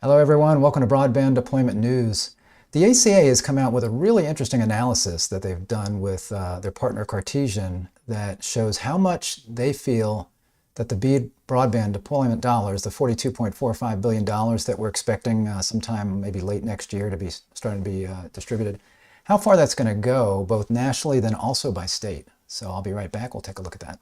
Hello everyone, welcome to Broadband Deployment News. The ACA has come out with a really interesting analysis that they've done with their partner Cartesian that shows how much they feel that the BEAD broadband deployment dollars, the $42.45 billion that we're expecting sometime maybe late next year to be starting to be distributed, how far that's going to go both nationally then also by state. So I'll be right back, we'll take a look at that.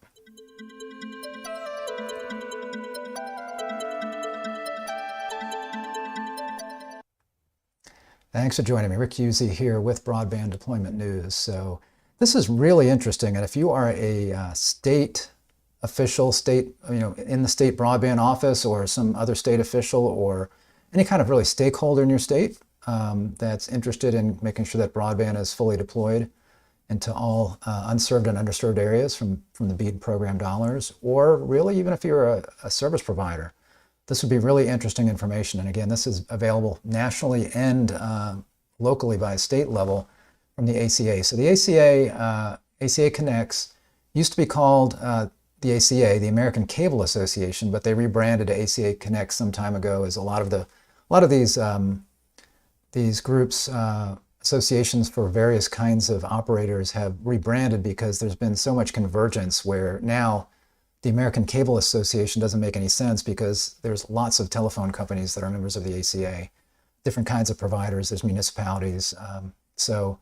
Thanks for joining me. Rick Husey here with Broadband Deployment News. So this is really interesting. And if you are a state official, in the state broadband office or some other state official or any kind of really stakeholder in your state that's interested in making sure that broadband is fully deployed into all unserved and underserved areas from the BEAD program dollars, or really even if you're a service provider, this would be really interesting information. And again, this is available nationally and locally by state level from the ACA. So the ACA Connects used to be called the ACA, the American Cable Association, but they rebranded to ACA Connects some time ago, as a lot of these groups, associations for various kinds of operators have rebranded because there's been so much convergence where now the American Cable Association doesn't make any sense because there's lots of telephone companies that are members of the ACA, different kinds of providers, there's municipalities. So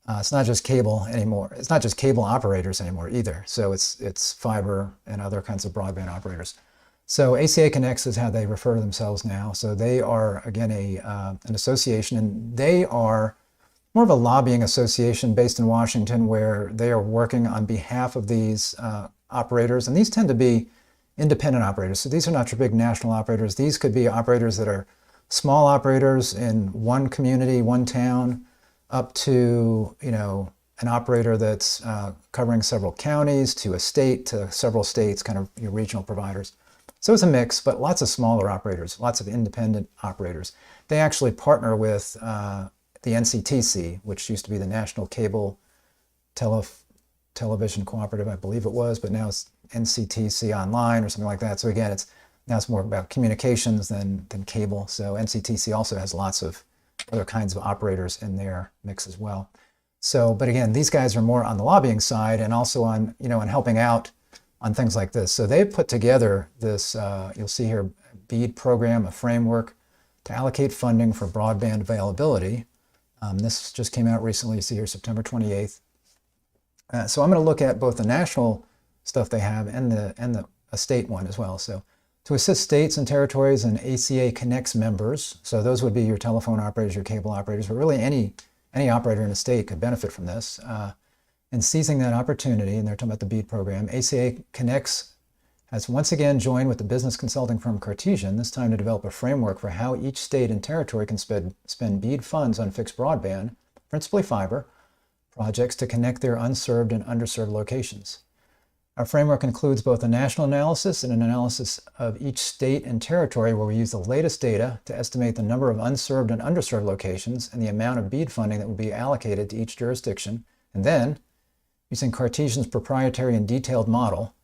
it's not just cable anymore. It's not just cable operators anymore either. So it's fiber and other kinds of broadband operators. So ACA Connects is how they refer to themselves now. So they are, again, an association, and they are more of a lobbying association based in Washington where they are working on behalf of these operators, and these tend to be independent operators. So these are not your big national operators. These could be operators that are small operators in one community, one town, up to an operator that's covering several counties, to a state, to several states, kind of your regional providers. So it's a mix, but lots of smaller operators, lots of independent operators. They actually partner with the NCTC, which used to be the National Cable Television Cooperative, I believe it was, but now it's NCTC Online or something like that. So again, now it's more about communications than cable. So NCTC also has lots of other kinds of operators in their mix as well. So, but again, these guys are more on the lobbying side and also on, on helping out on things like this. So they've put together this, you'll see here, BEAD program, a framework to allocate funding for broadband availability. This just came out recently, you see here, September 28th. So I'm going to look at both the national stuff they have and a state one as well. So to assist states and territories and ACA Connects members, so those would be your telephone operators, your cable operators, but really any operator in a state could benefit from this. And seizing that opportunity, and they're talking about the BEAD program, ACA Connects has once again joined with the business consulting firm Cartesian, this time to develop a framework for how each state and territory can spend BEAD funds on fixed broadband, principally fiber, projects to connect their unserved and underserved locations. Our framework includes both a national analysis and an analysis of each state and territory where we use the latest data to estimate the number of unserved and underserved locations and the amount of BEAD funding that will be allocated to each jurisdiction. And then, using Cartesian's proprietary and detailed model,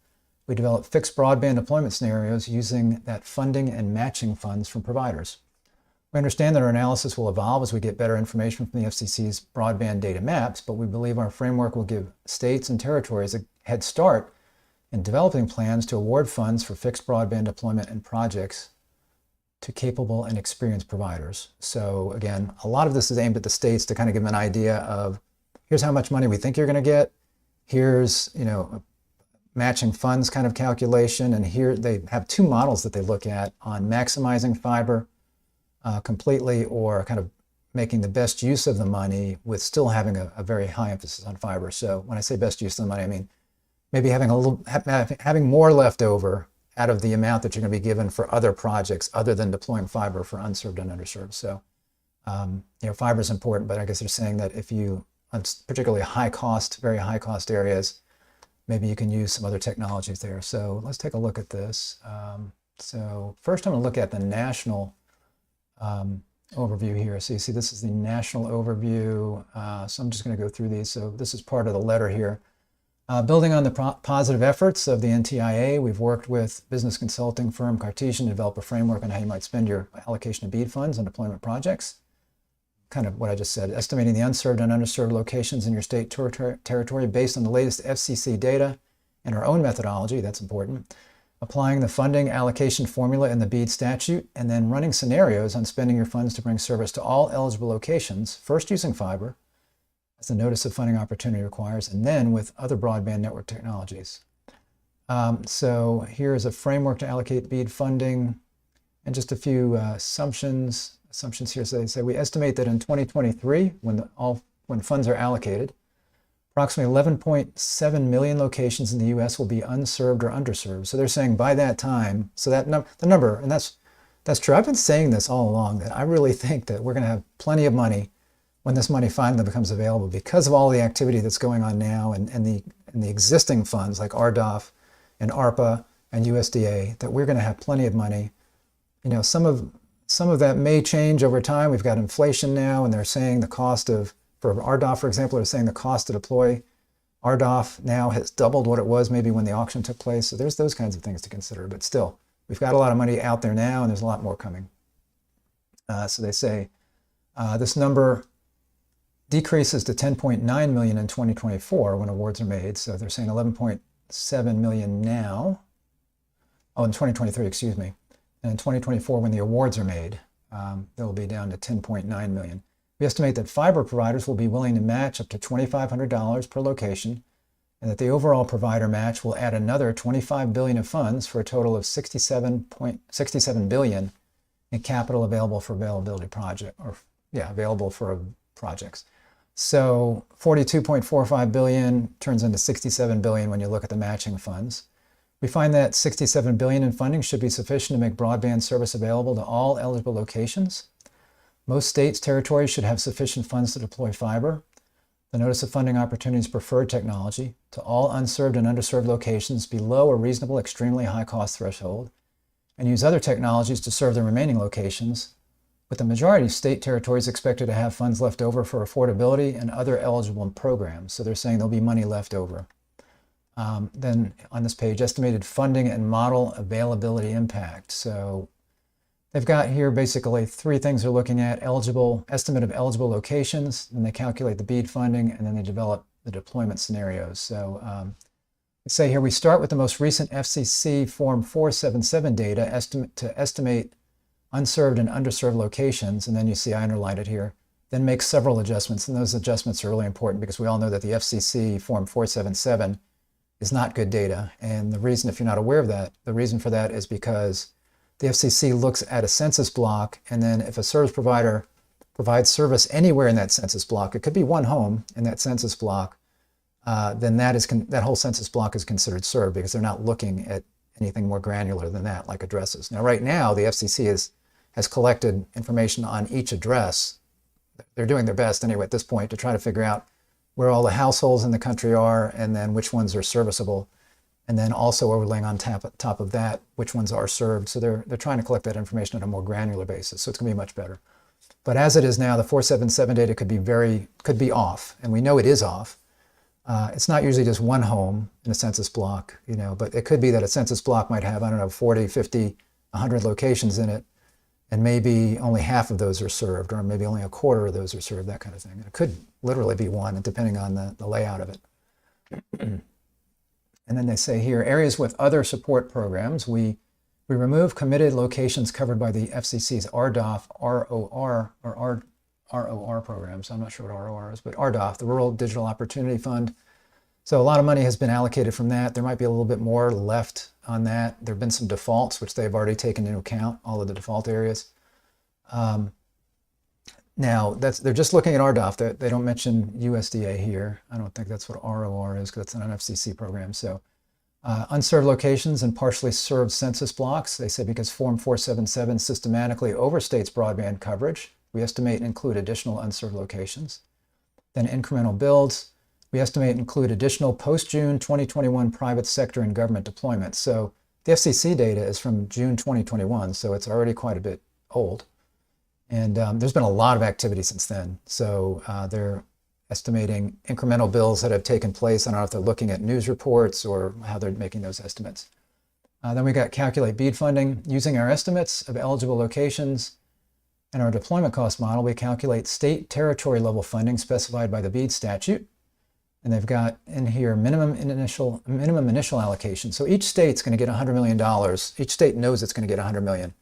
we develop fixed broadband deployment scenarios using that funding and matching funds from providers. We understand that our analysis will evolve as we get better information from the FCC's broadband data maps, but we believe our framework will give states and territories a head start in developing plans to award funds for fixed broadband deployment and projects to capable and experienced providers. So again, a lot of this is aimed at the states to kind of give them an idea of, here's how much money we think you're going to get, here's a matching funds kind of calculation, and here they have two models that they look at on maximizing fiber completely, or kind of making the best use of the money with still having a very high emphasis on fiber. So when I say best use of the money, I mean maybe having more left over out of the amount that you're going to be given for other projects other than deploying fiber for unserved and underserved. So fiber is important, but I guess they're saying that if you, on particularly very high cost areas, maybe you can use some other technologies there. So let's take a look at this. So first I'm going to look at the national overview here. So you see this is the national overview. So I'm just going to go through these. So this is part of the letter here. Building on the positive efforts of the NTIA, we've worked with business consulting firm Cartesian to develop a framework on how you might spend your allocation of BEAD funds on deployment projects. Kind of what I just said, estimating the unserved and underserved locations in your state territory based on the latest FCC data and our own methodology, that's important. Applying the funding allocation formula in the BEAD statute, and then running scenarios on spending your funds to bring service to all eligible locations, first using fiber, as the notice of funding opportunity requires, and then with other broadband network technologies. So here is a framework to allocate BEAD funding, and just a few assumptions here. So they say we estimate that in 2023, when funds are allocated, approximately 11.7 million locations in the U.S. will be unserved or underserved. So they're saying by that time, so that the number, and that's true. I've been saying this all along, that I really think that we're going to have plenty of money when this money finally becomes available, because of all the activity that's going on now and the existing funds like RDOF and ARPA and USDA, that we're going to have plenty of money. You know, some of that may change over time. We've got inflation now, and they're saying the cost of, for RDOF, for example, they're saying the cost to deploy RDOF now has doubled what it was maybe when the auction took place. So there's those kinds of things to consider. But still, we've got a lot of money out there now, and there's a lot more coming. So they say this number decreases to 10.9 million in 2024 when awards are made. So they're saying 11.7 million now. Oh, in 2023, excuse me. And in 2024, when the awards are made, they'll be down to 10.9 million. We estimate that fiber providers will be willing to match up to $2,500 per location, and that the overall provider match will add another 25 billion of funds for a total of 67 billion in capital available for available for projects. So 42.45 billion turns into 67 billion when you look at the matching funds. We find that 67 billion in funding should be sufficient to make broadband service available to all eligible locations. Most states, territories should have sufficient funds to deploy fiber. The Notice of Funding Opportunities preferred technology to all unserved and underserved locations below a reasonable, extremely high cost threshold, and use other technologies to serve the remaining locations, with the majority of state territories expected to have funds left over for affordability and other eligible programs. So they're saying there'll be money left over. Then on this page, estimated funding and model availability impact. So they've got here basically three things they're looking at: estimate of eligible locations, then they calculate the BEAD funding, and then they develop the deployment scenarios. So let's say here we start with the most recent FCC Form 477 data to estimate unserved and underserved locations, and then you see I underlined it here, then make several adjustments, and those adjustments are really important because we all know that the FCC Form 477 is not good data, and the reason, if you're not aware of that, the reason for that is because the FCC looks at a census block, and then if a service provider provides service anywhere in that census block, it could be one home in that census block, then that whole census block is considered served because they're not looking at anything more granular than that, like addresses. Now, right now, the FCC has collected information on each address. They're doing their best anyway at this point to try to figure out where all the households in the country are, and then which ones are serviceable, and then also overlaying on top of that which ones are served. So they're trying to collect that information on a more granular basis. So it's going to be much better. But as it is now, the 477 data could be off, and we know it is off. It's not usually just one home in a census block, but it could be that a census block might have, 40, 50, 100 locations in it, and maybe only half of those are served, or maybe only a quarter of those are served, that kind of thing. It could literally be one, depending on the layout of it. And then they say here, areas with other support programs, we remove committed locations covered by the FCC's RDOF, ROR programs. I'm not sure what ROR is, but RDOF, the Rural Digital Opportunity Fund. So a lot of money has been allocated from that. There might be a little bit more left on that. There have been some defaults, which they've already taken into account, all of the default areas. Now, they're just looking at RDOF. They don't mention USDA here. I don't think that's what ROR is, because that's not an FCC program. So unserved locations and partially served census blocks, they say because Form 477 systematically overstates broadband coverage, we estimate and include additional unserved locations. Then incremental builds, we estimate and include additional post-June 2021 private sector and government deployments. So the FCC data is from June 2021, so it's already quite a bit old. And there's been a lot of activity since then. So estimating incremental bills that have taken place. I don't know if they're looking at news reports or how they're making those estimates. Then we got calculate BEAD funding. Using our estimates of eligible locations and our deployment cost model, we calculate state territory level funding specified by the BEAD statute. And they've got in here minimum initial allocation. So each state's going to get $100 million. Each state knows it's going to get $100 million.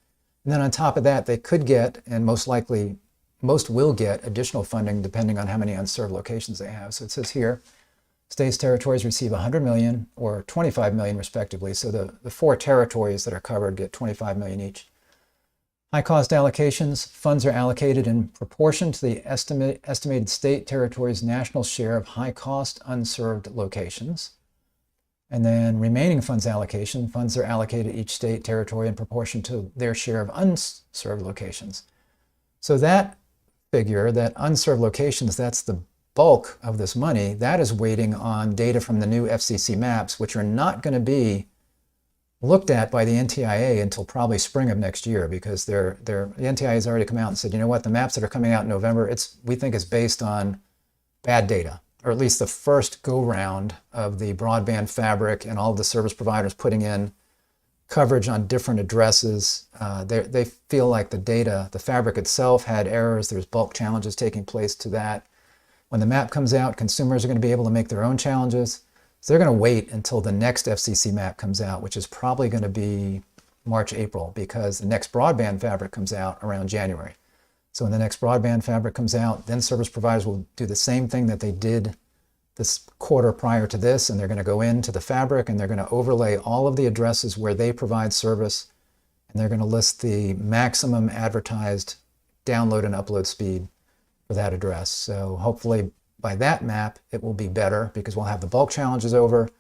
And then on top of that, they could get, and most likely, most will get additional funding depending on how many unserved locations they have. So it says here, states, territories receive $100 million or $25 million respectively. So the 4 territories that are covered get $25 million each. High cost allocations, funds are allocated in proportion to the estimated state territory's national share of high cost unserved locations. And then remaining funds allocation, funds are allocated each state territory in proportion to their share of unserved locations. So that figure, that unserved locations, that's the bulk of this money, that is waiting on data from the new FCC maps, which are not going to be looked at by the NTIA until probably spring of next year, because the NTIA has already come out and said, you know what, the maps that are coming out in November, we think it's based on bad data, or at least the first go-round of the broadband fabric and all of the service providers putting in coverage on different addresses. They feel like the data, the fabric itself had errors. There's bulk challenges taking place to that. When the map comes out, consumers are going to be able to make their own challenges. So they're going to wait until the next FCC map comes out, which is probably going to be March, April, because the next broadband fabric comes out around January. So when the next broadband fabric comes out, then service providers will do the same thing that they did this quarter prior to this, and they're going to go into the fabric and they're going to overlay all of the addresses where they provide service, and they're going to list the maximum advertised download and upload speed for that address. So hopefully by that map, it will be better because we'll have the bulk challenges over, and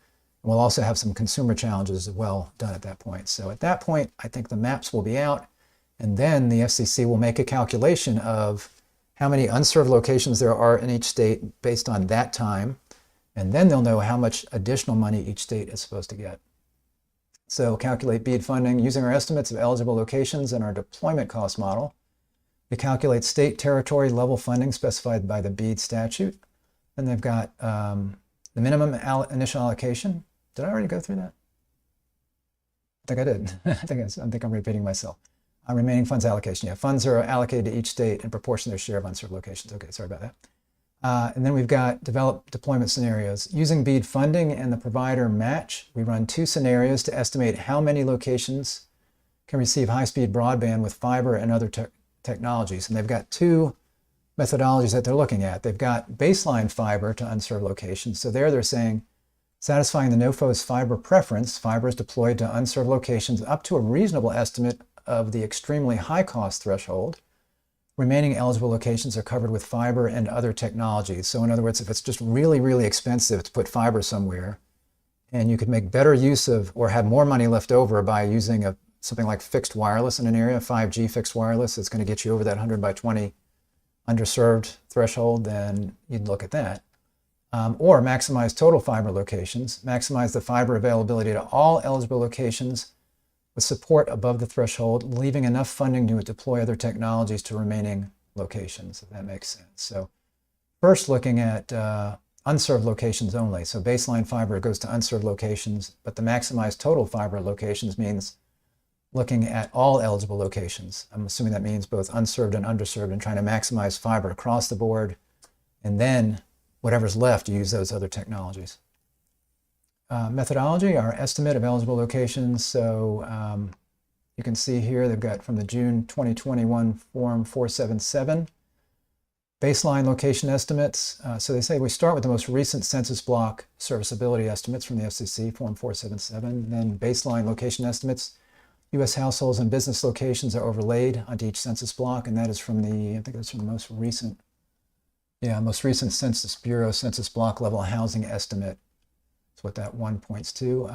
we'll also have some consumer challenges as well done at that point. So at that point, I think the maps will be out, and then the FCC will make a calculation of how many unserved locations there are in each state based on that time, and then they'll know how much additional money each state is supposed to get. So calculate BEAD funding using our estimates of eligible locations and our deployment cost model. We calculate state territory level funding specified by the BEAD statute. And they've got the minimum initial allocation. Did I already go through that? I think I did. I think I'm repeating myself. Remaining funds allocation. Yeah, funds are allocated to each state in proportion to their share of unserved locations. Okay, sorry about that. And then we've got develop deployment scenarios. Using BEAD funding and the provider match, we run 2 scenarios to estimate how many locations can receive high-speed broadband with fiber and other technologies. And they've got 2 methodologies that they're looking at. They've got baseline fiber to unserved locations. So there they're saying, satisfying the NOFO's fiber preference, fiber is deployed to unserved locations up to a reasonable estimate of the extremely high cost threshold. Remaining eligible locations are covered with fiber and other technologies. So in other words, if it's just really, really expensive to put fiber somewhere, and you could make better use of, or have more money left over by using something like fixed wireless in an area, 5G fixed wireless, that's going to get you over that 100 by 20 underserved threshold, then you'd look at that. Or maximize total fiber locations, maximize the fiber availability to all eligible locations with support above the threshold, leaving enough funding to deploy other technologies to remaining locations, if that makes sense. So first looking at unserved locations only. So baseline fiber goes to unserved locations, but the maximized total fiber locations means looking at all eligible locations. I'm assuming that means both unserved and underserved, and trying to maximize fiber across the board, and then whatever's left, use those other technologies. Methodology, our estimate of eligible locations. So you can see here they've got from the June 2021 Form 477, baseline location estimates. So they say we start with the most recent census block serviceability estimates from the FCC, Form 477, then baseline location estimates. U.S. households and business locations are overlaid onto each census block, and that is from I think that's from the most recent Census Bureau Census Block Level Housing Estimate. That's what that one points to.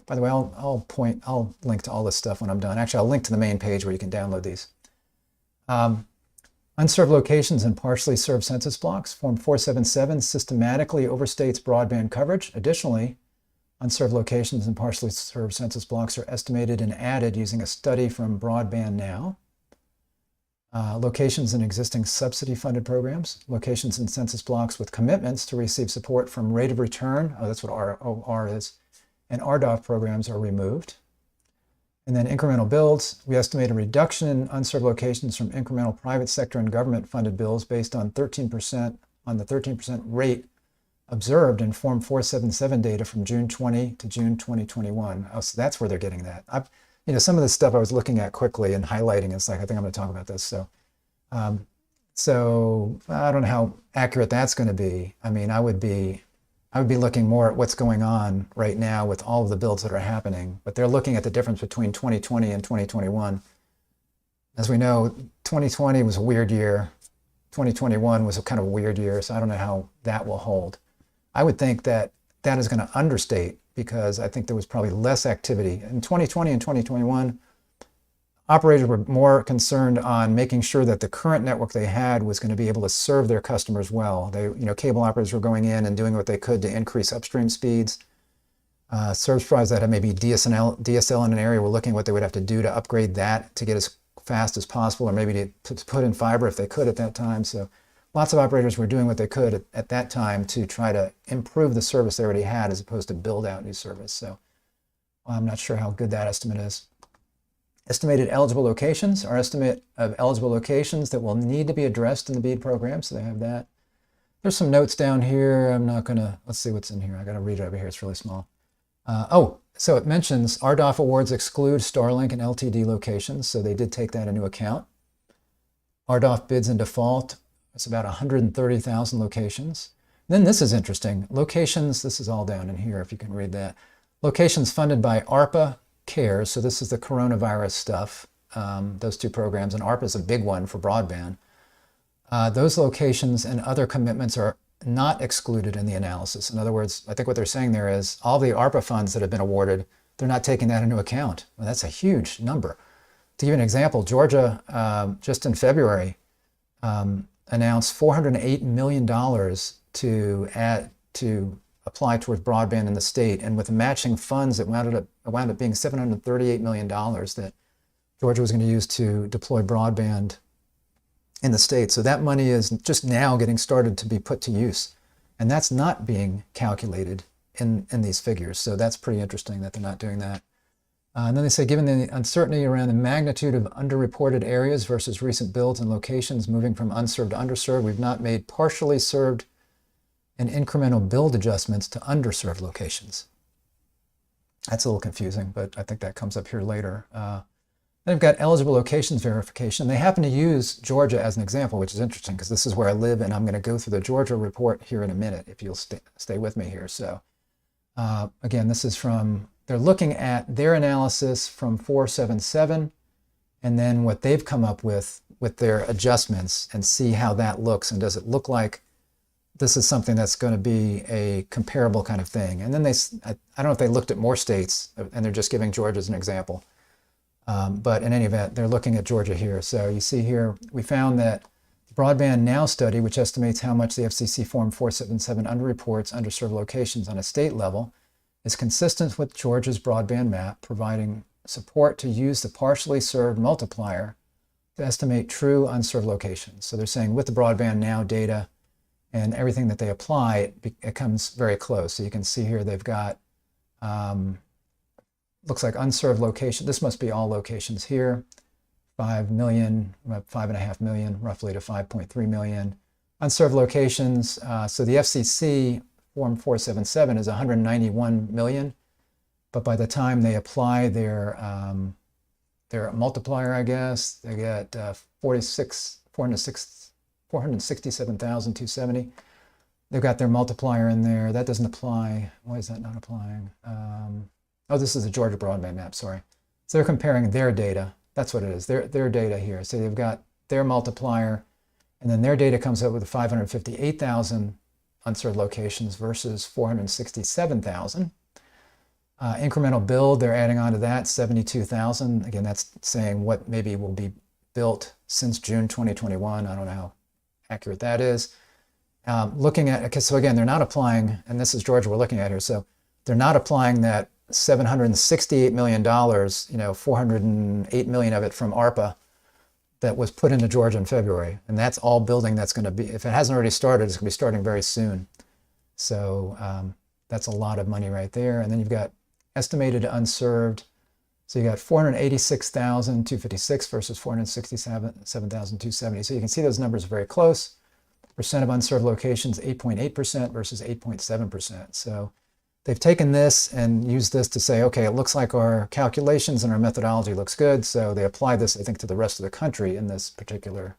By the way, I'll link to all this stuff when I'm done. Actually, I'll link to the main page where you can download these. Unserved locations and partially served census blocks. Form 477 systematically overstates broadband coverage. Additionally, unserved locations and partially served census blocks are estimated and added using a study from Broadband Now. locations in existing subsidy-funded programs, locations in census blocks with commitments to receive support from rate of return, that's what R is, and RDOF programs are removed. And then incremental builds, we estimate a reduction in unserved locations from incremental private sector and government-funded bills based on 13% on the 13% rate observed in Form 477 data from June 20 to June 2021. Oh, so that's where they're getting that. Some of the stuff I was looking at quickly and highlighting, it's like, I think I'm going to talk about this. So I don't know how accurate that's going to be. I mean, I would be looking more at what's going on right now with all of the builds that are happening, but they're looking at the difference between 2020 and 2021. As we know, 2020 was a weird year. 2021 was a kind of a weird year, so I don't know how that will hold. I would think that that is going to understate, because I think there was probably less activity. In 2020 and 2021, operators were more concerned on making sure that the current network they had was going to be able to serve their customers well. Cable operators were going in and doing what they could to increase upstream speeds. Service providers that had maybe DSL in an area were looking at what they would have to do to upgrade that to get as fast as possible, or maybe to put in fiber if they could at that time. So lots of operators were doing what they could at that time to try to improve the service they already had, as opposed to build out new service. So I'm not sure how good that estimate is. Estimated eligible locations, our estimate of eligible locations that will need to be addressed in the BEAD program, so they have that. There's some notes down here. I'm not going to, let's see what's in here. I got to read it over here. It's really small. So it mentions RDOF awards exclude Starlink and LTD locations, so they did take that into account. RDOF bids in default, it's about 130,000 locations. Then this is interesting. Locations, this is all down in here if you can read that. Locations funded by ARPA CARES, so this is the coronavirus stuff, those two programs, and ARPA is a big one for broadband. Those locations and other commitments are not excluded in the analysis. In other words, I think what they're saying there is all the ARPA funds that have been awarded, they're not taking that into account. Well, that's a huge number. To give you an example, Georgia, just in February, announced $408 million to apply towards broadband in the state, and with the matching funds, it wound up being $738 million that Georgia was going to use to deploy broadband in the state. So that money is just now getting started to be put to use, and that's not being calculated in these figures. So that's pretty interesting that they're not doing that. And then they say, given the uncertainty around the magnitude of underreported areas versus recent builds and locations moving from unserved to underserved, we've not made partially served and incremental build adjustments to underserved locations. That's a little confusing, but I think that comes up here later. Then we've got eligible locations verification. They happen to use Georgia as an example, which is interesting because this is where I live, and I'm going to go through the Georgia report here in a minute if you'll stay with me here. So again, this is from, they're looking at their analysis from 477 and then what they've come up with their adjustments, and see how that looks, and does it look like this is something that's going to be a comparable kind of thing. And then I don't know if they looked at more states, and they're just giving Georgia as an example. But in any event, they're looking at Georgia here. So you see here, we found that the Broadband Now study, which estimates how much the FCC Form 477 underreports underserved locations on a state level, is consistent with Georgia's broadband map, providing support to use the partially served multiplier to estimate true unserved locations. So they're saying with the Broadband Now data and everything that they apply, it comes very close. So you can see here they've got, looks like unserved location. This must be all locations here. 5 million, 5.5 million, roughly to 5.3 million. Unserved locations, so the FCC Form 477 is 191 million, but by the time they apply their multiplier, I guess, they get 467,270. They've got their multiplier in there. That doesn't apply. Why is that not applying? Oh, this is a Georgia broadband map, sorry. So they're comparing their data. That's what it is, their data here. So they've got their multiplier, and then their data comes up with 558,000 unserved locations versus 467,000. Incremental build, they're adding on to that, 72,000. Again, that's saying what maybe will be built since June 2021. I don't know how accurate that is. Looking at, okay, so again, they're not applying, and this is Georgia we're looking at here, so they're not applying that $768 million, 408 million of it from ARPA. that was put into Georgia in February. And that's all building that's going to be, if it hasn't already started, it's going to be starting very soon. So that's a lot of money right there. And then you've got estimated unserved. So you got 486,256 versus 467,270. So you can see those numbers are very close. Percent of unserved locations, 8.8% versus 8.7%. So they've taken this and used this to say, okay, it looks like our calculations and our methodology looks good. So they apply this, I think, to the rest of the country in this particular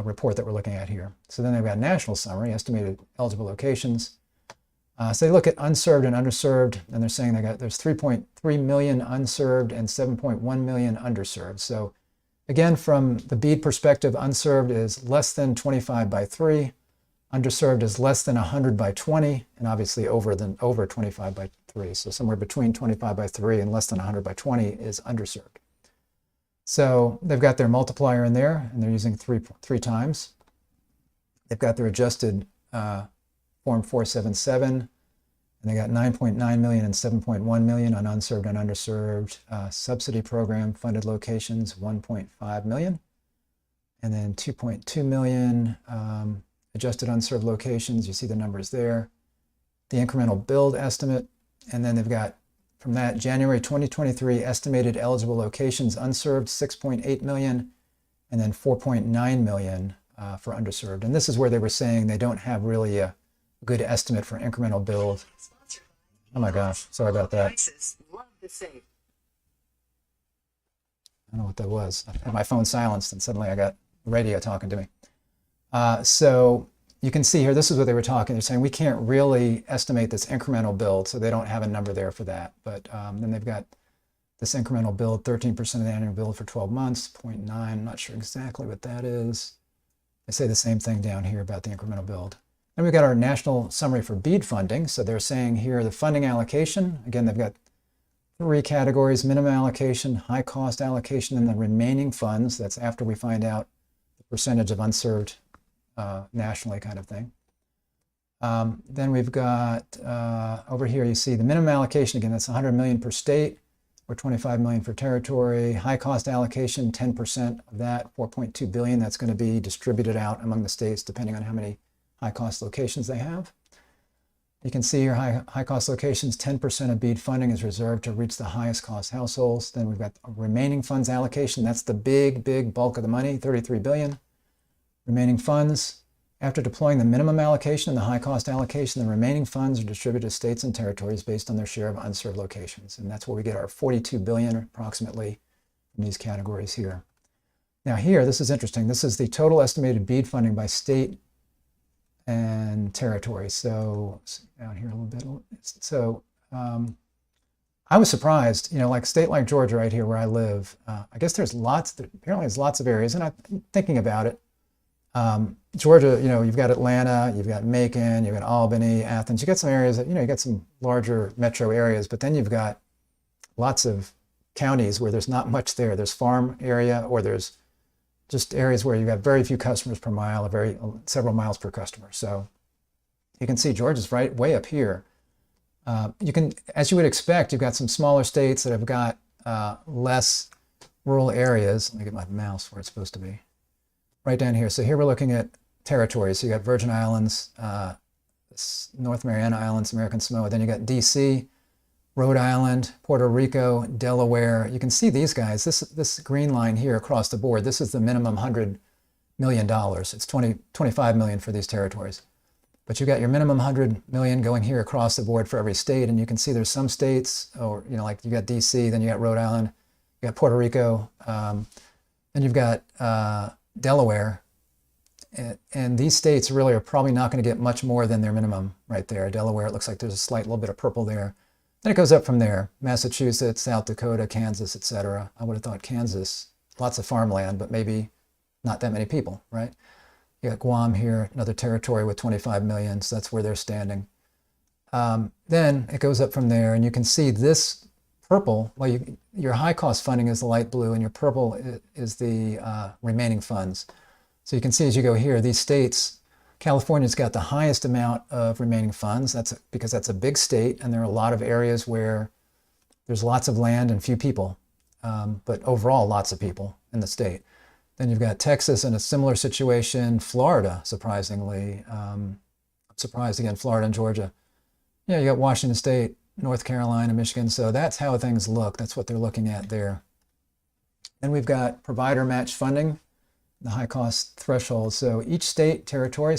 report that we're looking at here. So then they've got national summary, estimated eligible locations. So they look at unserved and underserved, and they're saying there's 3.3 million unserved and 7.1 million underserved. So again, from the BEAD perspective, unserved is less than 25 by 3. Underserved is less than 100 by 20, and obviously over 25 by 3. So somewhere between 25 by 3 and less than 100 by 20 is underserved. So they've got their multiplier in there, and they're using three times. They've got their adjusted Form 477, and they got 9.9 million and 7.1 million on unserved and underserved. Subsidy program funded locations, 1.5 million. And then 2.2 million adjusted unserved locations. You see the numbers there. The incremental build estimate. And then they've got, from that, January 2023 estimated eligible locations unserved, 6.8 million, and then 4.9 million for underserved. And this is where they were saying they don't have really a good estimate for incremental build. Oh my gosh, sorry about that. I don't know what that was. I had my phone silenced and suddenly I got radio talking to me. So you can see here, this is what they were talking. They're saying we can't really estimate this incremental build, so they don't have a number there for that. But then they've got this incremental build, 13% of the annual build for 12 months, 0.9. I'm not sure exactly what that is. They say the same thing down here about the incremental build. Then we've got our national summary for BEAD funding. So they're saying here the funding allocation. Again, they've got 3 categories: minimum allocation, high cost allocation, and the remaining funds. That's after we find out the percentage of unserved nationally, kind of thing. Then we've got over here, you see the minimum allocation. Again, that's 100 million per state, or 25 million for territory. High cost allocation, 10% of that, 4.2 billion. That's going to be distributed out among the states depending on how many high-cost locations they have. You can see your high-cost locations, 10% of BEAD funding is reserved to reach the highest-cost households. Then we've got remaining funds allocation. That's the big bulk of the money, 33 billion. Remaining funds, after deploying the minimum allocation and the high-cost allocation, the remaining funds are distributed to states and territories based on their share of unserved locations. And that's where we get our 42 billion approximately from these categories here. Now here, this is interesting. This is the total estimated BEAD funding by state and territory. So down here a little bit. So I was surprised, like a state like Georgia right here where I live, I guess apparently there's lots of areas, and I'm thinking about it. Georgia, you've got Atlanta, you've got Macon, you've got Albany, Athens. You got some areas that, you got some larger metro areas, but then you've got lots of counties where there's not much there. There's farm area, or there's just areas where you've got very few customers per mile, several miles per customer. So you can see Georgia's right way up here. You can, as you would expect, you've got some smaller states that have got less rural areas. Let me get my mouse where it's supposed to be. Right down here. So here we're looking at territories. So you got Virgin Islands, North Mariana Islands, American Samoa. Then you got DC, Rhode Island, Puerto Rico, Delaware. You can see these guys. This green line here across the board, this is the minimum $100 million. It's 25 million for these territories. But you got your minimum 100 million going here across the board for every state. And you can see there's some states, or like you got DC, then you got Rhode Island, you got Puerto Rico, then you've got Delaware. And these states really are probably not going to get much more than their minimum right there. Delaware, it looks like there's a slight little bit of purple there. Then it goes up from there. Massachusetts, South Dakota, Kansas, etc. I would have thought Kansas, lots of farmland, but maybe not that many people, right? You got Guam here, another territory with 25 million, so that's where they're standing. Then it goes up from there, and you can see this purple, well, your high-cost funding is the light blue, and your purple is the remaining funds. So you can see as you go here, these states, California's got the highest amount of remaining funds. That's because that's a big state, and there are a lot of areas where there's lots of land and few people, but overall lots of people in the state. Then you've got Texas in a similar situation, Florida, surprisingly. I'm surprised again, Florida and Georgia. Yeah, you got Washington State, North Carolina, Michigan. So that's how things look. That's what they're looking at there. Then we've got provider match funding, the high cost threshold. So each state territory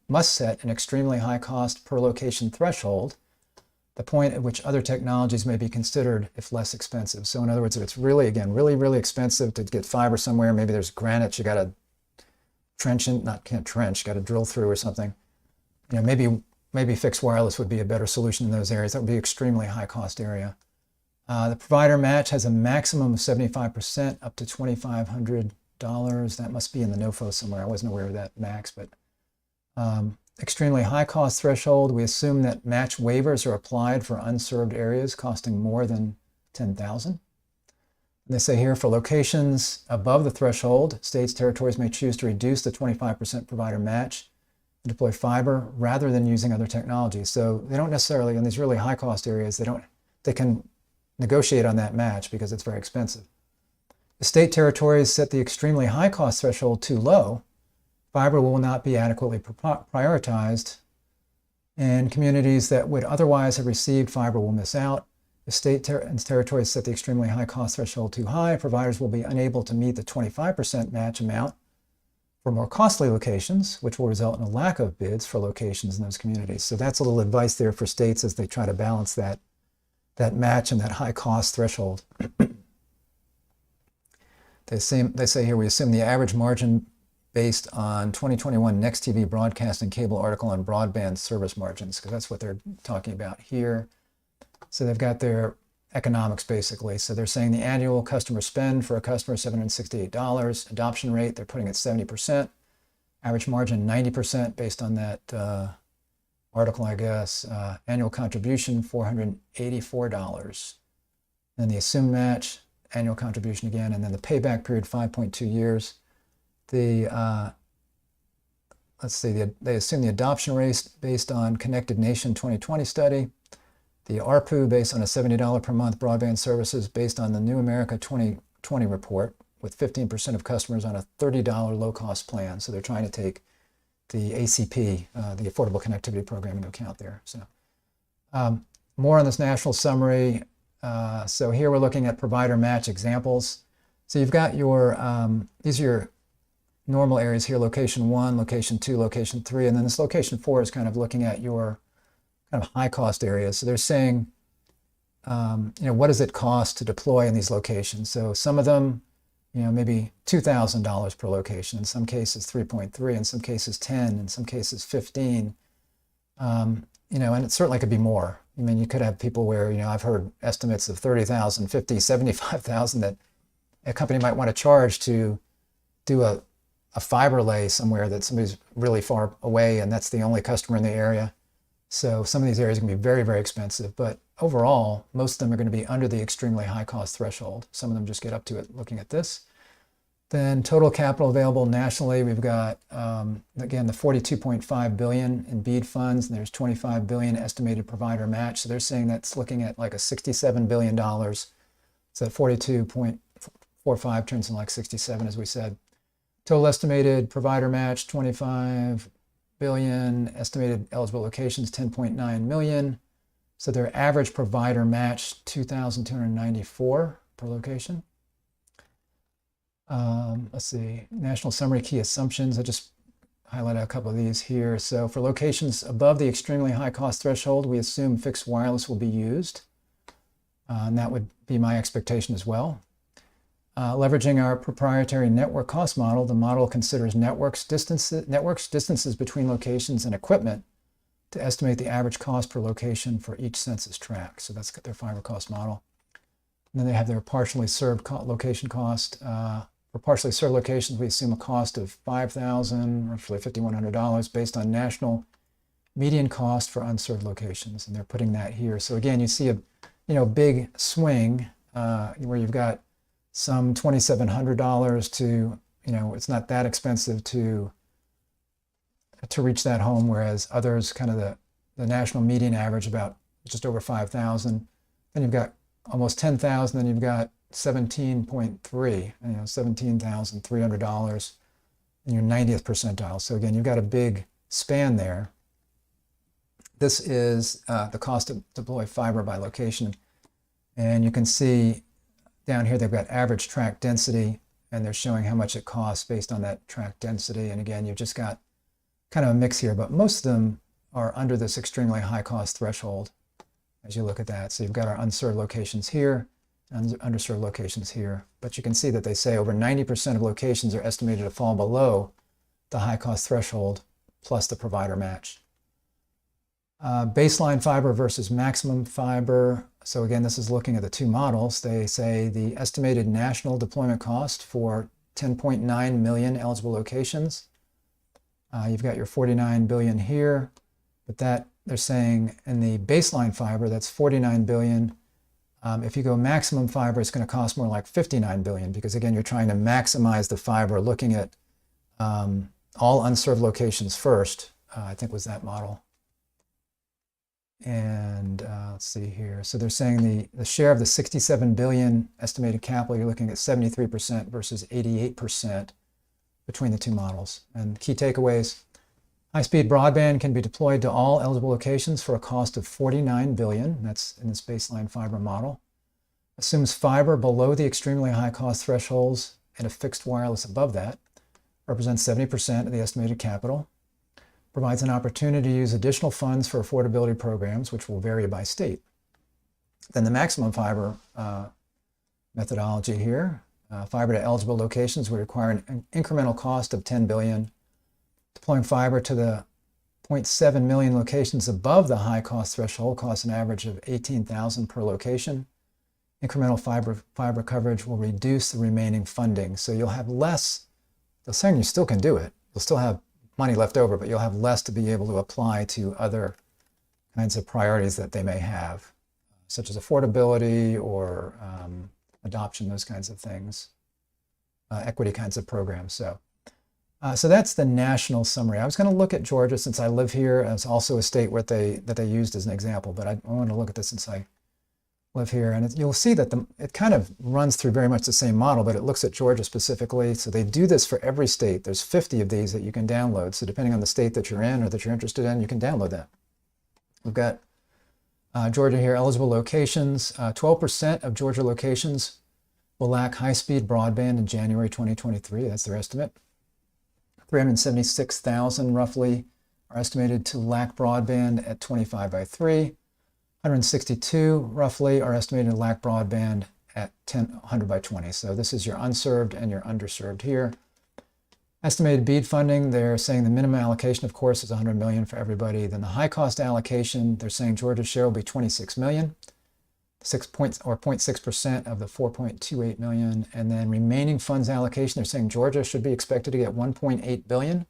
must set an extremely high cost per location threshold, the point at which other technologies may be considered if less expensive. So in other words, if it's really, again, really expensive to get fiber somewhere, maybe there's granite you got to got to drill through or something. Maybe fixed wireless would be a better solution in those areas. That would be extremely high cost area. The provider match has a maximum of 75% up to $2,500. That must be in the NOFO somewhere. I wasn't aware of that max, but extremely high cost threshold. We assume that match waivers are applied for unserved areas costing more than $10,000. They say here for locations above the threshold, states, territories may choose to reduce the 25% provider match and deploy fiber rather than using other technologies. So they don't necessarily, in these really high cost areas, they can negotiate on that match because it's very expensive. The state territories set the extremely high cost threshold too low, fiber will not be adequately prioritized, and communities that would otherwise have received fiber will miss out. If state and territories set the extremely high cost threshold too high, providers will be unable to meet the 25% match amount for more costly locations, which will result in a lack of bids for locations in those communities. So that's a little advice there for states as they try to balance that match and that high cost threshold. They say here, we assume the average margin based on 2021 Next TV broadcast and cable article on broadband service margins, because that's what they're talking about here. So they've got their economics basically. So they're saying the annual customer spend for a customer is $768. Adoption rate, they're putting at 70%. Average margin, 90% based on that article, I guess. Annual contribution, $484. Then the assumed match, annual contribution again, and then the payback period, 5.2 years. They assume the adoption rate based on Connected Nation 2020 study. The ARPU based on a $70 per month broadband services based on the New America 2020 report, with 15% of customers on a $30 low-cost plan. So they're trying to take the ACP, the Affordable Connectivity Program, into account there. So more on this national summary. So here we're looking at provider match examples. So you've got your, these are your normal areas here, location 1, location 2, location 3, and then this location 4 is kind of looking at your kind of high cost areas. So they're saying, what does it cost to deploy in these locations? So some of them, maybe $2,000 per location, in some cases 3.3, in some cases 10, in some cases 15, and it certainly could be more. I mean, you could have people where, I've heard estimates of 30,000, 50, 75,000 that a company might want to charge to do a fiber lay somewhere that somebody's really far away and that's the only customer in the area. So some of these areas can be very, very expensive, but overall, most of them are going to be under the extremely high cost threshold. Some of them just get up to it looking at this. Then total capital available nationally, we've got, again, the $42.5 billion in BEAD funds, and there's $25 billion estimated provider match. So they're saying that's looking at like a $67 billion. So 42.45 turns into like 67, as we said. Total estimated provider match, 25 billion, estimated eligible locations, 10.9 million. So their average provider match, 2,294 per location. Let's see, national summary key assumptions. I just highlighted a couple of these here. So for locations above the extremely high cost threshold, we assume fixed wireless will be used. And that would be my expectation as well. Leveraging our proprietary network cost model, the model considers networks distances between locations and equipment to estimate the average cost per location for each census tract. So that's their fiber cost model. And then they have their partially served location cost. For partially served locations, we assume a cost of $5,000, roughly $5,100, based on national median cost for unserved locations, and they're putting that here. So again, you see a big swing where you've got some $2,700 to, it's not that expensive to reach that home, whereas others, kind of the national median average about just over 5,000. Then you've got almost 10,000, then you've got 17.3, $17,300 in your 90th percentile. So again, you've got a big span there. This is the cost to deploy fiber by location. And you can see down here, they've got average tract density, and they're showing how much it costs based on that tract density. And again, you've just got kind of a mix here, but most of them are under this extremely high cost threshold as you look at that. So you've got our unserved locations here, and underserved locations here. But you can see that they say over 90% of locations are estimated to fall below the high cost threshold plus the provider match. Baseline fiber versus maximum fiber. So again, this is looking at the two models. They say the estimated national deployment cost for 10.9 million eligible locations. You've got your 49 billion here, but that they're saying in the baseline fiber, that's 49 billion. If you go maximum fiber, it's going to cost more like 59 billion because again, you're trying to maximize the fiber, looking at all unserved locations first, I think was that model. And let's see here. So they're saying the share of the 67 billion estimated capital, you're looking at 73% versus 88% between the two models. And key takeaways: high-speed broadband can be deployed to all eligible locations for a cost of 49 billion. That's in this baseline fiber model. Assumes fiber below the extremely high cost thresholds and a fixed wireless above that. Represents 70% of the estimated capital. Provides an opportunity to use additional funds for affordability programs, which will vary by state. Then the maximum fiber methodology here. Fiber to eligible locations would require an incremental cost of 10 billion. Deploying fiber to the 0.7 million locations above the high cost threshold costs an average of 18,000 per location. Incremental fiber coverage will reduce the remaining funding. So you'll have less. They're saying you still can do it. You'll still have money left over, but you'll have less to be able to apply to other kinds of priorities that they may have, such as affordability or adoption, those kinds of things, equity kinds of programs. So that's the national summary. I was going to look at Georgia since I live here as also a state where that they used as an example, but I want to look at this since I live here. And you'll see that it kind of runs through very much the same model, but it looks at Georgia specifically. So they do this for every state. There's 50 of these that you can download. So depending on the state that you're in or that you're interested in, you can download that. We've got Georgia here, eligible locations. 12% of Georgia locations will lack high-speed broadband in January 2023. That's their estimate. 376,000 roughly are estimated to lack broadband at 25 by 3. 162 roughly are estimated to lack broadband at 100 by 20. So this is your unserved and your underserved here. Estimated BEAD funding, they're saying the minimum allocation, of course, is 100 million for everybody. Then the high cost allocation, they're saying Georgia's share will be 26 million, 0.6% of the 4.28 million. And then remaining funds allocation, they're saying Georgia should be expected to get 1.8 billion.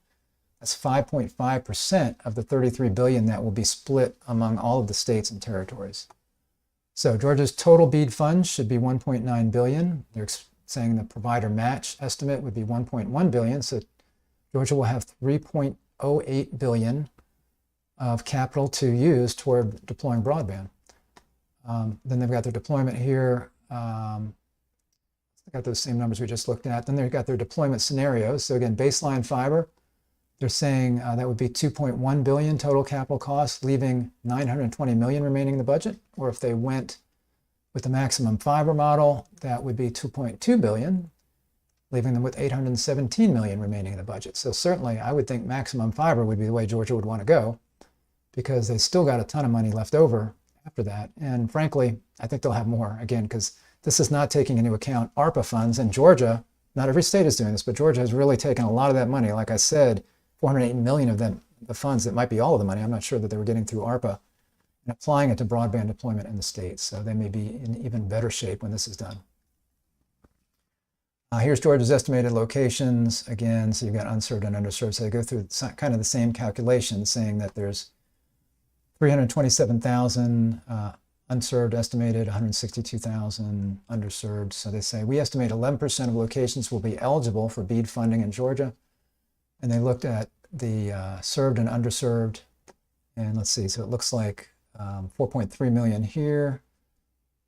That's 5.5% of the 33 billion that will be split among all of the states and territories. So Georgia's total BEAD funds should be 1.9 billion. They're saying the provider match estimate would be 1.1 billion. So Georgia will have 3.08 billion of capital to use toward deploying broadband. Then they've got their deployment here. They've got those same numbers we just looked at. Then they've got their deployment scenarios. So again, baseline fiber, they're saying that would be 2.1 billion total capital costs, leaving 920 million remaining in the budget. Or if they went with the maximum fiber model, that would be 2.2 billion, leaving them with 817 million remaining in the budget. So certainly I would think maximum fiber would be the way Georgia would want to go, because they still got a ton of money left over after that. And frankly, I think they'll have more, again, because this is not taking into account ARPA funds. And Georgia, not every state is doing this, but Georgia has really taken a lot of that money. Like I said, 480 million of them, the funds, that might be all of the money, I'm not sure, that they were getting through ARPA, and applying it to broadband deployment in the states. So they may be in even better shape when this is done. Here's Georgia's estimated locations. Again, so you've got unserved and underserved. So they go through kind of the same calculation, saying that there's 327,000 unserved estimated, 162,000 underserved. So they say we estimate 11% of locations will be eligible for BEAD funding in Georgia. And they looked at the served and underserved. And let's see, so it looks like 4.3 million here,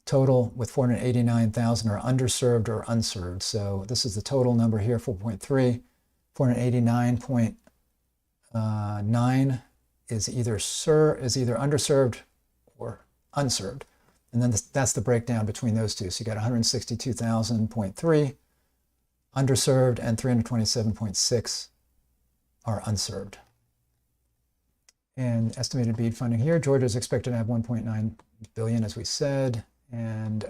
total with 489,000 are underserved or unserved. So this is the total number here, 4.3. 489.9 is either underserved or unserved. And then that's the breakdown between those two. So you got 162,000.3 underserved and 327.6 are unserved. And estimated BEAD funding here, Georgia is expected to have 1.9 billion, as we said. And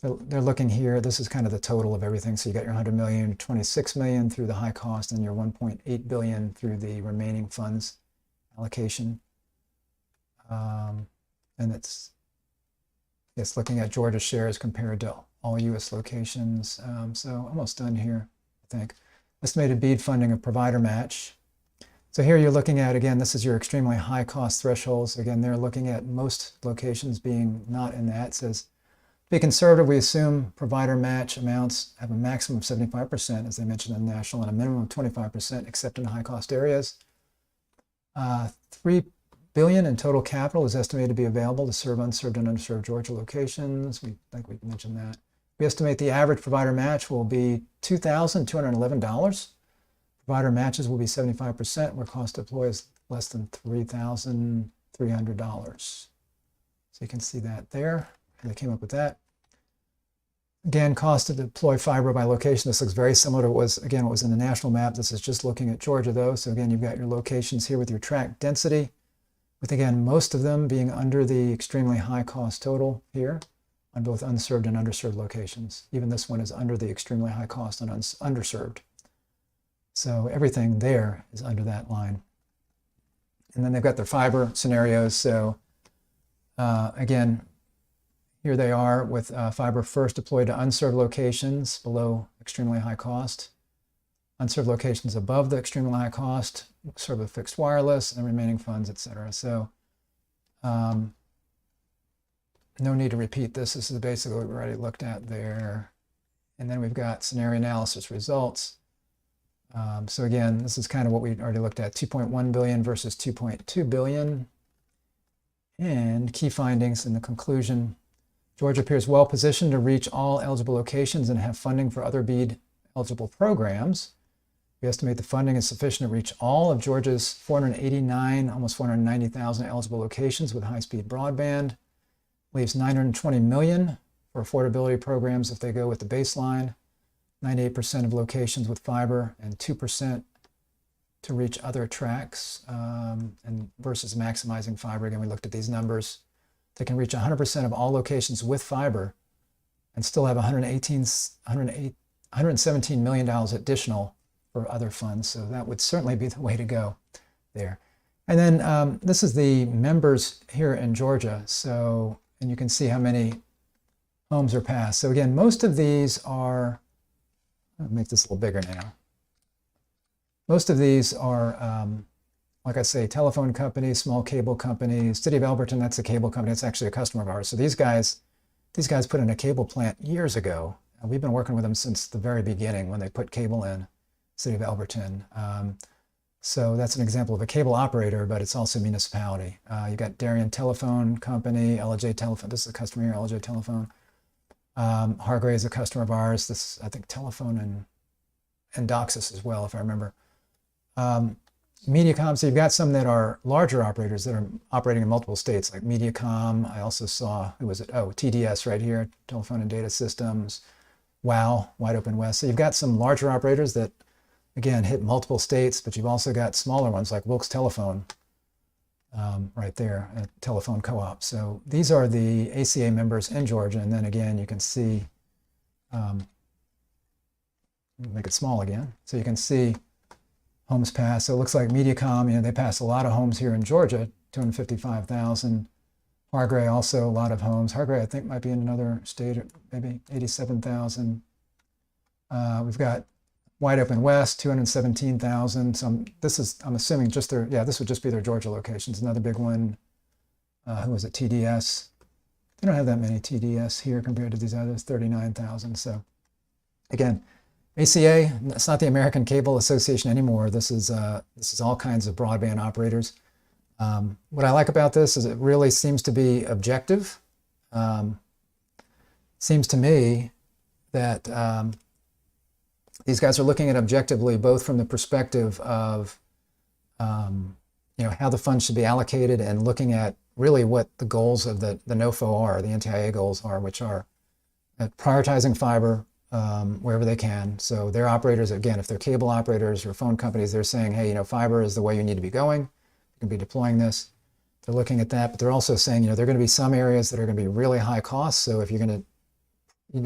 they're looking here, this is kind of the total of everything. So you got your 100 million, 26 million through the high cost, and your 1.8 billion through the remaining funds allocation. And it's looking at Georgia shares compared to all U.S. locations. So almost done here, I think. Estimated BEAD funding of provider match. So here you're looking at, again, this is your extremely high cost thresholds. Again, they're looking at most locations being not in that. It says, to be conservative, we assume provider match amounts have a maximum of 75%, as they mentioned in the national, and a minimum of 25%, except in high cost areas. $3 billion in total capital is estimated to be available to serve unserved and underserved Georgia locations. We think we mentioned that. We estimate the average provider match will be $2,211. Provider matches will be 75%, where cost to deploy is less than $3,300. So you can see that there. And they came up with that. Again, cost to deploy fiber by location. This looks very similar to what was in the national map. This is just looking at Georgia, though. So again, you've got your locations here with your tract density, with, again, most of them being under the extremely high cost total here on both unserved and underserved locations. Even this one is under the extremely high cost on underserved. So everything there is under that line. And then they've got their fiber scenarios. So again, here they are with fiber first deployed to unserved locations below extremely high cost, unserved locations above the extremely high cost, serve with fixed wireless, and remaining funds, etc. So no need to repeat this. This is basically what we already looked at there. And then we've got scenario analysis results. So again, this is kind of what we already looked at, 2.1 billion versus 2.2 billion. And key findings in the conclusion: Georgia appears well positioned to reach all eligible locations and have funding for other BEAD eligible programs. We estimate the funding is sufficient to reach all of Georgia's 489, almost 490,000 eligible locations with high-speed broadband. Leaves 920 million for affordability programs if they go with the baseline. 98% of locations with fiber and 2% to reach other tracks, and versus maximizing fiber. Again, we looked at these numbers. They can reach 100% of all locations with fiber and still have $117 million additional for other funds. So that would certainly be the way to go there. And then this is the members here in Georgia. So, and you can see how many homes are passed. So again, most of these are, I'll make this a little bigger now. Most of these are, like I say, telephone companies, small cable companies. City of Alberton, that's a cable company. It's actually a customer of ours. So these guys put in a cable plant years ago. We've been working with them since the very beginning when they put cable in, City of Alberton. So that's an example of a cable operator, but it's also a municipality. You got Darien Telephone Company, LJ Telephone. This is a customer here, LJ Telephone. Hargray is a customer of ours. This, I think, Telephone and Doxus as well, if I remember. Mediacom, so you've got some that are larger operators that are operating in multiple states, like Mediacom. I also saw, who was it? Oh, TDS right here, Telephone and Data Systems. WOW, Wide Open West. So you've got some larger operators that, again, hit multiple states, but you've also got smaller ones like Wilkes Telephone right there, a telephone co-op. So these are the ACA members in Georgia. And then again, you can see, make it small again. So you can see homes passed. So it looks like Mediacom, they passed a lot of homes here in Georgia, 255,000. Hargray also a lot of homes. Hargray, I think, might be in another state, maybe 87,000. We've got Wide Open West, 217,000. So I'm assuming just their, this would just be their Georgia locations. Another big one, who was it, TDS? They don't have that many TDS here compared to these others, 39,000. So again, ACA, it's not the American Cable Association anymore. This is all kinds of broadband operators. What I like about this is it really seems to be objective. seems to me that these guys are looking at objectively both from the perspective of how the funds should be allocated and looking at really what the goals of the NOFO are, the NTIA goals are, which are prioritizing fiber wherever they can. So their operators, again, if they're cable operators or phone companies, they're saying, hey, fiber is the way you need to be going. You can be deploying this. They're looking at that, but they're also saying, there are going to be some areas that are going to be really high cost. So if you're going to,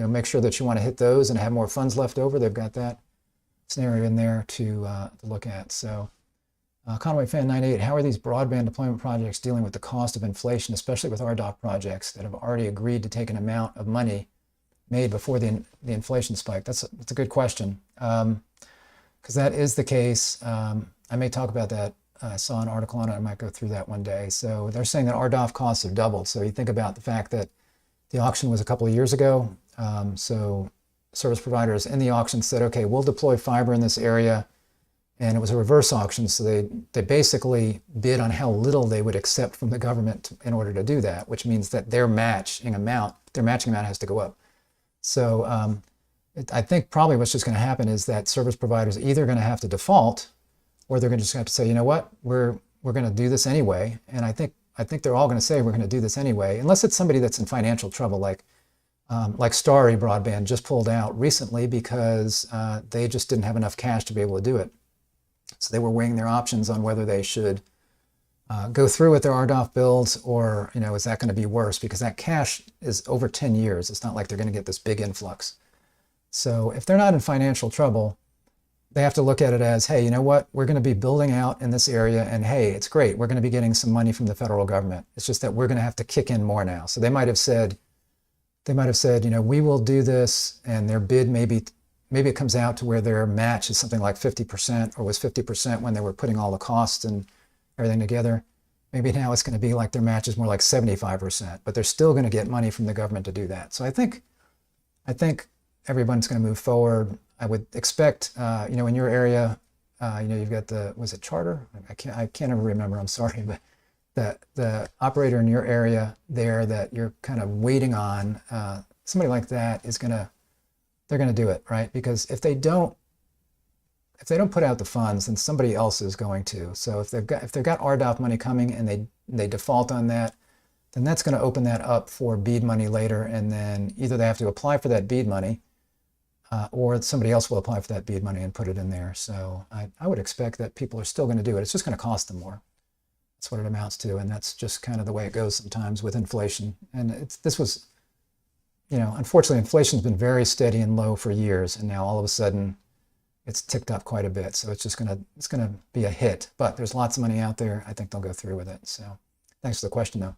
make sure that you want to hit those and have more funds left over, they've got that scenario in there to look at. So Conway Fan 98, how are these broadband deployment projects dealing with the cost of inflation, especially with RDOF projects that have already agreed to take an amount of money made before the inflation spike? That's a good question, because that is the case. I may talk about that. I saw an article on it. I might go through that one day. So they're saying that RDOF costs have doubled. So you think about the fact that the auction was a couple of years ago. So service providers in the auction said, okay, we'll deploy fiber in this area. And it was a reverse auction. So they basically bid on how little they would accept from the government in order to do that, which means that their matching amount has to go up. So I think probably what's just going to happen is that service providers are either going to have to default, or they're going to just have to say, you know what, we're going to do this anyway. And I think they're all going to say we're going to do this anyway, unless it's somebody that's in financial trouble, like Starry Broadband just pulled out recently because they just didn't have enough cash to be able to do it. So they were weighing their options on whether they should go through with their RDOF builds, or is that going to be worse, because that cash is over 10 years. It's not like they're going to get this big influx. So if they're not in financial trouble, they have to look at it as, hey, you know what, we're going to be building out in this area, and hey, it's great, we're going to be getting some money from the federal government. It's just that we're going to have to kick in more now. So they might have said, we will do this, and their bid maybe it comes out to where their match is something like 50%, or was 50% when they were putting all the costs and everything together. Maybe now it's going to be like their match is more like 75%, but they're still going to get money from the government to do that. So I think everyone's going to move forward. I would expect, in your area, you've got was it Charter? I can't ever remember, I'm sorry, but the operator in your area there that you're kind of waiting on, somebody like that they're going to do it, right? Because if they don't put out the funds, then somebody else is going to. So if they've got RDOF money coming and they default on that, then that's going to open that up for BEAD money later, and then either they have to apply for that BEAD money, or somebody else will apply for that BEAD money and put it in there. So I would expect that people are still going to do it. It's just going to cost them more. That's what it amounts to, and that's just kind of the way it goes sometimes with inflation. And this was, unfortunately, inflation's been very steady and low for years, and now all of a sudden it's ticked up quite a bit. So it's gonna be a hit. But there's lots of money out there. I think they'll go through with it. So thanks for the question, though.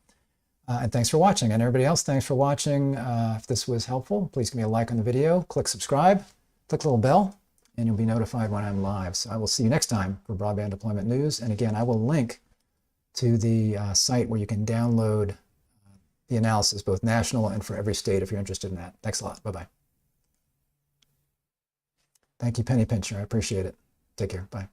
And thanks for watching. And everybody else, thanks for watching. If this was helpful, please give me a like on the video, click subscribe, click the little bell, and you'll be notified when I'm live. So I will see you next time for Broadband Deployment News. And again, I will link to the site where you can download the analysis, both national and for every state, if you're interested in that. Thanks a lot. Bye-bye. Thank you, Penny Pincher. I appreciate it. Take care. Bye.